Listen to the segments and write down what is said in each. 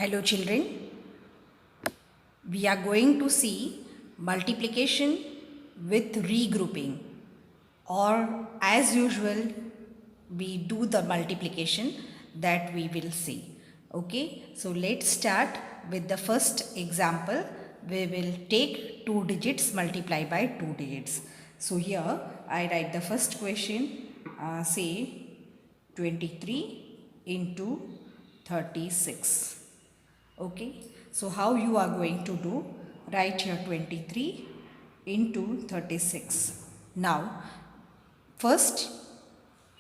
Hello children, we are going to see multiplication with regrouping, or as usual we do the multiplication that we will see. Okay, so let's start with the first example. We will take 2 digits multiply by 2 digits. So here I write the first question, say 23 into 36. Okay, so how you are going to do? Write here 23 into 36. Now, first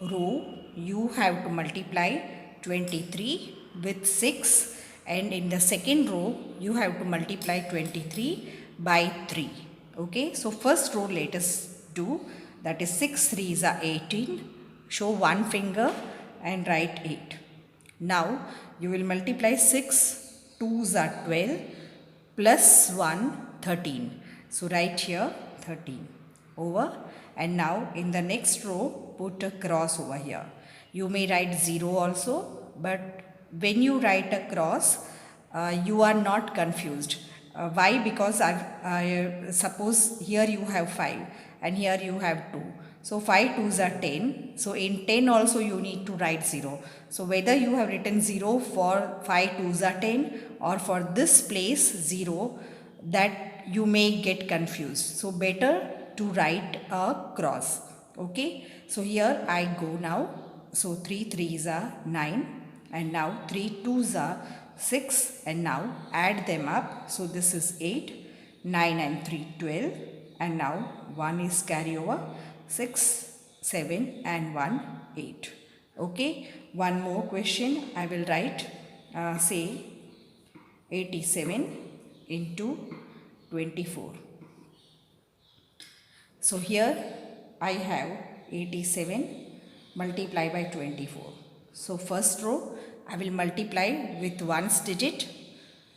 row you have to multiply 23 with 6, and in the second row you have to multiply 23 by 3. Okay, so first row let us do, that is 6 3s are 18. Show one finger and write 8. Now you will multiply 6 2s are 12 plus 1 13. So write here 13 over, and now in the next row put a cross over here. You may write 0 also, but when you write a cross you are not confused. Why? Because I suppose here you have 5 and here you have 2. So 5 2s are 10. So in 10 also you need to write 0. So whether you have written 0 for 5 2s are 10 or for this place 0, that you may get confused. So better to write a cross. Okay. So here I go now. So 3 3s are 9, and now 3 2s are 6, and now add them up. So this is 8, 9 and 3 12, and now 1 is carry over, 6 7 and 1 8. Okay, one more question I will write, say 87 into 24. So here I have 87 multiply by 24. So first row I will multiply with ones digit,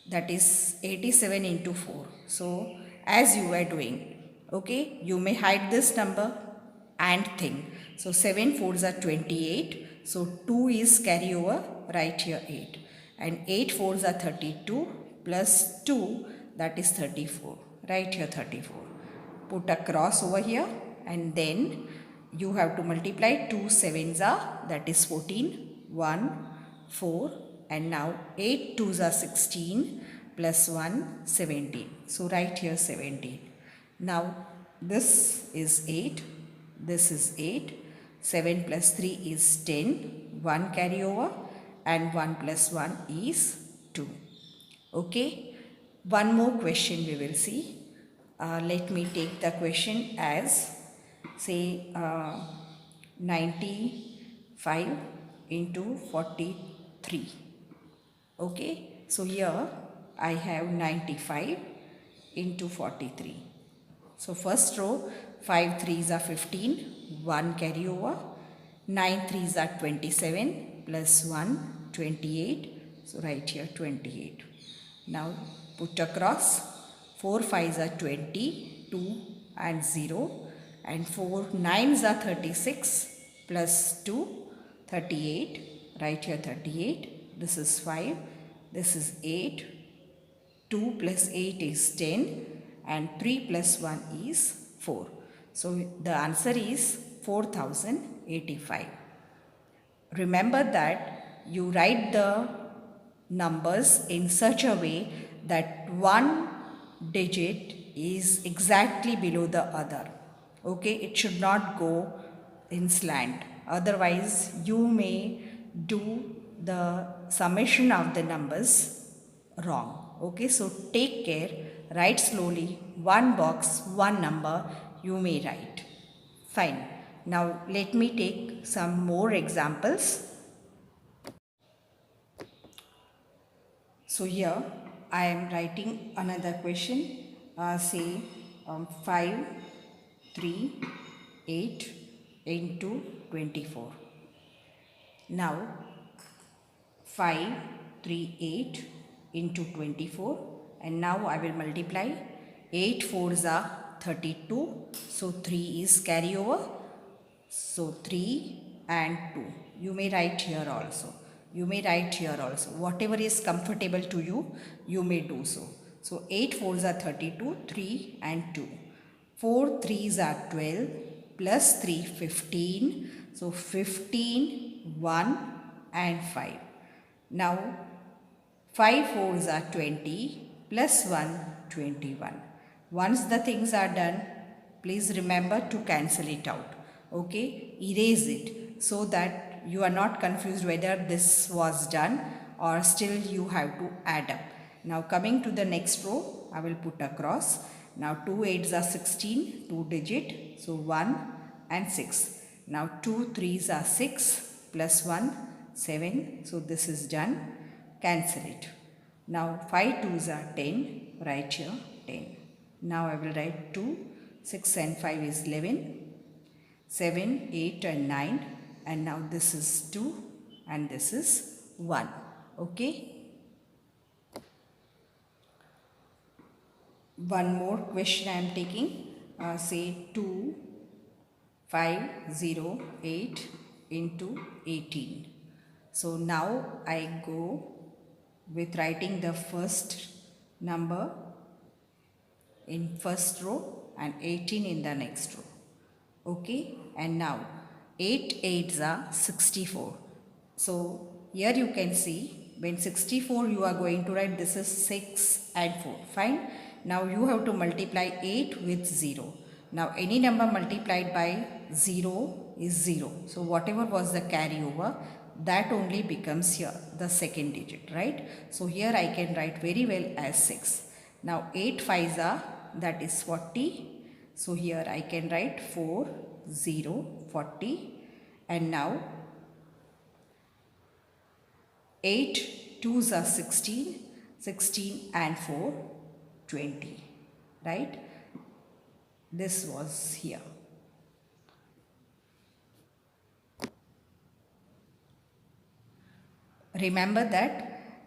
that is 87 into 4. So as you were doing, okay, you may hide this number and think. So 7 4s are 28. So 2 is carry over, write here 8. And 8 4s are 32 plus 2, that is 34. Write here 34. Put a cross over here, and then you have to multiply 2 7s are, that is 14, 1, 4, and now 8 2s are 16 plus 1 17. So write here 17. Now this is 8, this is 8, 7 plus 3 is 10, 1 carry over, and 1 plus 1 is 2. Okay, one more question we will see. Let me take the question as, say 95 into 43. Okay, so here I have 95 into 43. So first row 5 3s are 15, 1 carry over, 9 3s are 27 plus 1 28. So write here 28. Now put across, 4 5s are 20, 2 and 0, and 4 9s are 36 plus 2 38. Write here 38. This is 5, this is 8, 2 plus 8 is 10, and 3 plus 1 is 4. So the answer is 4085. Remember that you write the numbers in such a way that one digit is exactly below the other. Okay, it should not go in slant. Otherwise, you may do the summation of the numbers wrong. Okay, so take care, write slowly, one box, one number you may write. Fine. Now let me take some more examples. So here I am writing another question, say 5 3 8 into 24. Now 5 3 8 into 24, and now I will multiply. 8 4s are 32, so 3 is carry over, so 3 and 2. You may write here also. You may write here also. Whatever is comfortable to you, you may do so. So 8 fours are 32, 3 and 2. 4 threes are 12 plus 3 15. So 15, 1 and 5. Now 5 fours are 20 plus 1 21. Once the things are done, please remember to cancel it out. Okay, erase it so that you are not confused whether this was done or still you have to add up. Now coming to the next row, I will put across. Now 2 8s are 16, 2 digit, so 1 and 6. Now 2 3s are 6 plus 1, 7, so this is done. Cancel it. Now 5 2s are 10, write here 10. Now I will write 2, 6 and 5 is 11, 7, 8 and 9, and now this is 2 and this is 1. Okay. One more question I am taking. Say 2, 5, 0, 8 into 18. So now I go with writing the first number in first row and 18 in the next row. Okay, and now 8 8s are 64. So here you can see when 64 you are going to write this is 6 and 4. Fine. Now you have to multiply 8 with 0. Now any number multiplied by 0 is 0. So whatever was the carryover, that only becomes here the second digit, right? So here I can write very well as 6. Now 8 5s are, that is 40. So here I can write 4 0 40, and now 8 2s are 16, 16 and 4 20, right? This was here. Remember that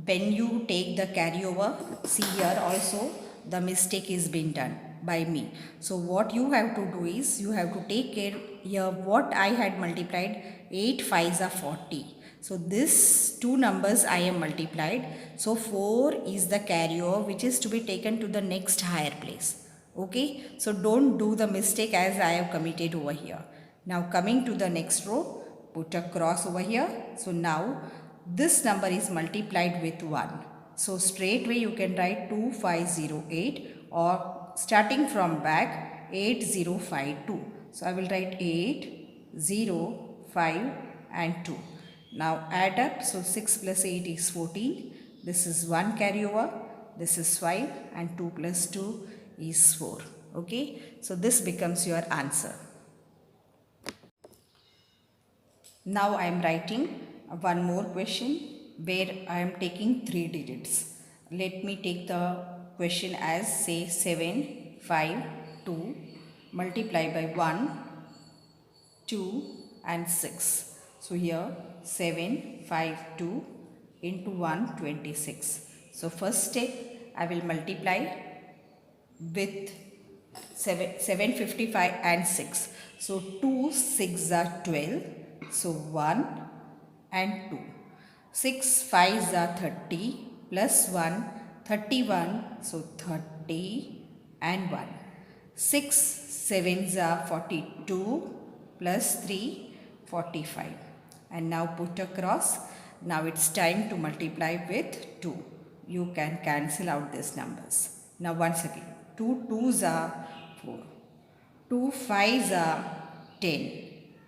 when you take the carryover, see here also the mistake is being done by me. So what you have to do is you have to take care here what I had multiplied. 8 5s are 40. So this two numbers I am multiplied. So 4 is the carryover which is to be taken to the next higher place. Okay. So don't do the mistake as I have committed over here. Now coming to the next row, put a cross over here. So now this number is multiplied with 1. So straight away you can write 2508, or starting from back 8052. So I will write 8, 0, 5 and 2. Now add up. So 6 plus 8 is 14. This is 1 carryover. This is 5 and 2 plus 2 is 4. Okay. So this becomes your answer. Now I am writing one more question where I am taking 3 digits. Let me take the question as say 7, 5, 2 multiply by 1, 2 and 6. So here 7, 5, 2 into 1, 26. So first step I will multiply with 755 and 6. So 2 6 are 12. So 1 and 2. 6 5s are 30 plus 1 31. So 30 and 1. 6 7s are 42 plus 3 45. And now put across. Now it's time to multiply with 2. You can cancel out these numbers. Now once again, 2 2s are 4. 2 5s are 10.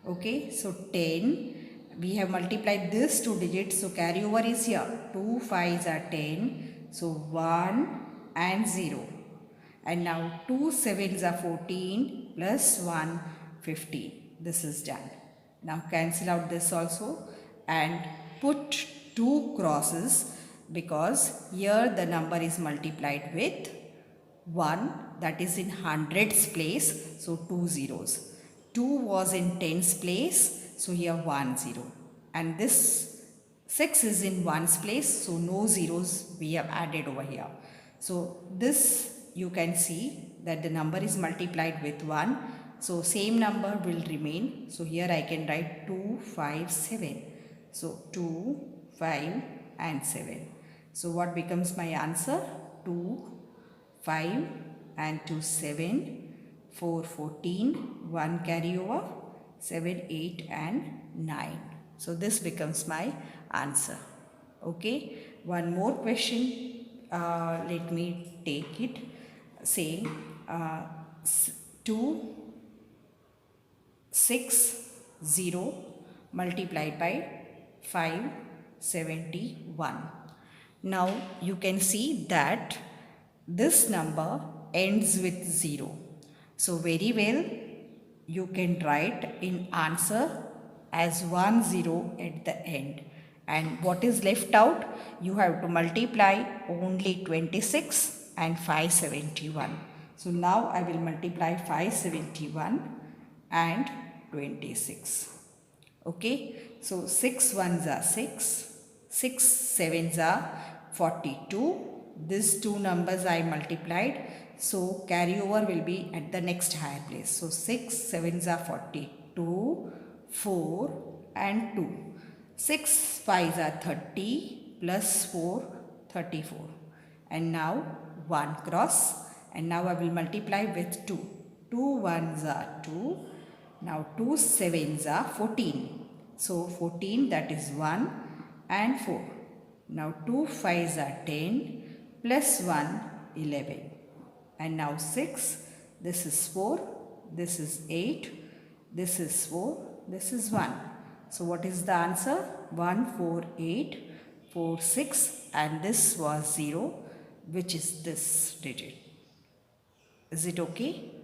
Okay, so 10. We have multiplied this 2 digits. So carryover is here. 2 5s are 10. So 1 and 0. And now 2 7s are 14 plus 1 15. This is done. Now cancel out this also and put 2 crosses, because here the number is multiplied with 1, that is in hundreds place. So 2 zeros. 2 was in tens place. So here 1 0. And this 6 is in ones place. So no zeros we have added over here. So this you can see that the number is multiplied with 1. So same number will remain. So here I can write 257. So 2, 5 and 7. So what becomes my answer? 2, 5 and 2, 7, 4, 14, 1 carry over, 7, 8 and 9. So this becomes my answer. Okay, one more question. Let me take it. Say 2, 6, 0 multiplied by 571. Now you can see that this number ends with 0. So very well you can write in answer as 1 0 at the end. And what is left out? You have to multiply only 26 and 571. So now I will multiply 571 and 26. Okay, so 6 ones are 6, 6 sevens are 42. These two numbers I multiplied, so carryover will be at the next higher place. So 6 sevens are 42, 4 and 2. 6 fives are 30 plus 4, 34. And now 1 cross, and now I will multiply with 2. 2 ones are 2. Now 2 sevens are 14. So 14, that is 1 and 4. Now 2 fives are 10 plus 1, 11. And now 6, this is 4, this is 8, this is 4, this is 1. So what is the answer? 1, 4, 8, 4, 6 and this was 0, which is this digit. Is it okay?